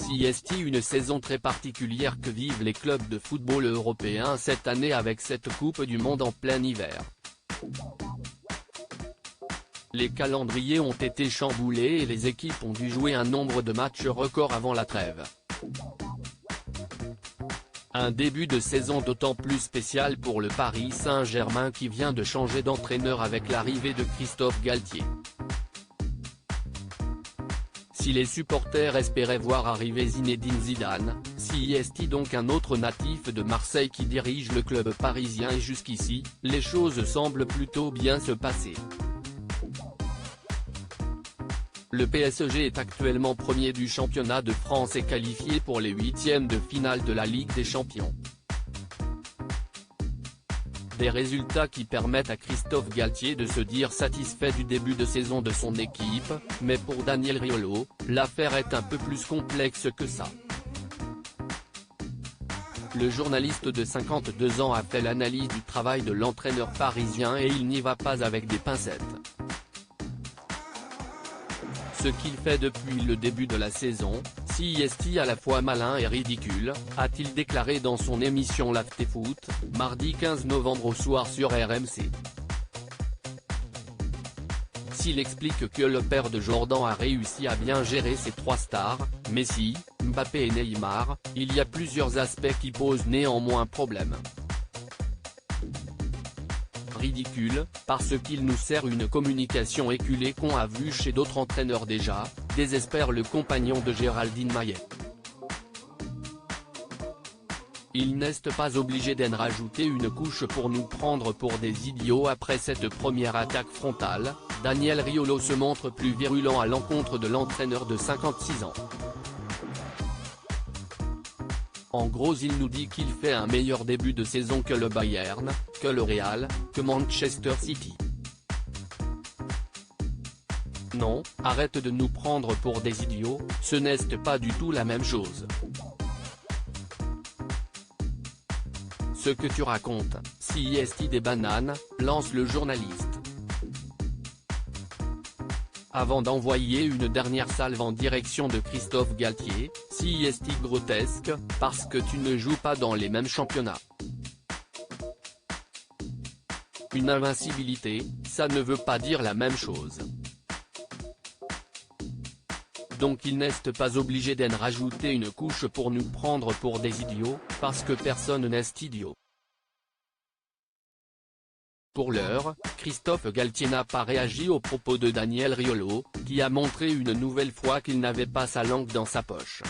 CST, une saison très particulière que vivent les clubs de football européens cette année avec cette Coupe du Monde en plein hiver. Les calendriers ont été chamboulés et les équipes ont dû jouer un nombre de matchs record avant la trêve. Un début de saison d'autant plus spécial pour le Paris Saint-Germain qui vient de changer d'entraîneur avec l'arrivée de Christophe Galtier. Si les supporters espéraient voir arriver Zinedine Zidane, CST donc un autre natif de Marseille qui dirige le club parisien, et jusqu'ici, les choses semblent plutôt bien se passer. Le PSG est actuellement premier du championnat de France et qualifié pour les huitièmes de finale de la Ligue des Champions. Des résultats qui permettent à Christophe Galtier de se dire satisfait du début de saison de son équipe, mais pour Daniel Riolo, l'affaire est un peu plus complexe que ça. Le journaliste de 52 ans a fait l'analyse du travail de l'entraîneur parisien et il n'y va pas avec des pincettes. Ce qu'il fait depuis le début de la saison, CST à la fois malin et ridicule, a-t-il déclaré dans son émission l'Afterfoot, mardi 15 novembre au soir sur RMC. S'il explique que le père de Jordan a réussi à bien gérer ses trois stars, Messi, Mbappé et Neymar, il y a plusieurs aspects qui posent néanmoins problème. Ridicule, parce qu'il nous sert une communication éculée qu'on a vue chez d'autres entraîneurs déjà, désespère le compagnon de Géraldine Maillet. Il n'est pas obligé d'en rajouter une couche pour nous prendre pour des idiots. Après cette première attaque frontale, Daniel Riolo se montre plus virulent à l'encontre de l'entraîneur de 56 ans. En gros, il nous dit qu'il fait un meilleur début de saison que le Bayern, que le Real, que Manchester City. Non, arrête de nous prendre pour des idiots, ce n'est pas du tout la même chose. Ce que tu racontes, CST des bananes, lance le journaliste. Avant d'envoyer une dernière salve en direction de Christophe Galtier, CST grotesque, parce que tu ne joues pas dans les mêmes championnats. Une invincibilité, ça ne veut pas dire la même chose. Donc il n'est pas obligé d'en rajouter une couche pour nous prendre pour des idiots, parce que personne n'est idiot. Pour l'heure, Christophe Galtier n'a pas réagi aux propos de Daniel Riolo, qui a montré une nouvelle fois qu'il n'avait pas sa langue dans sa poche.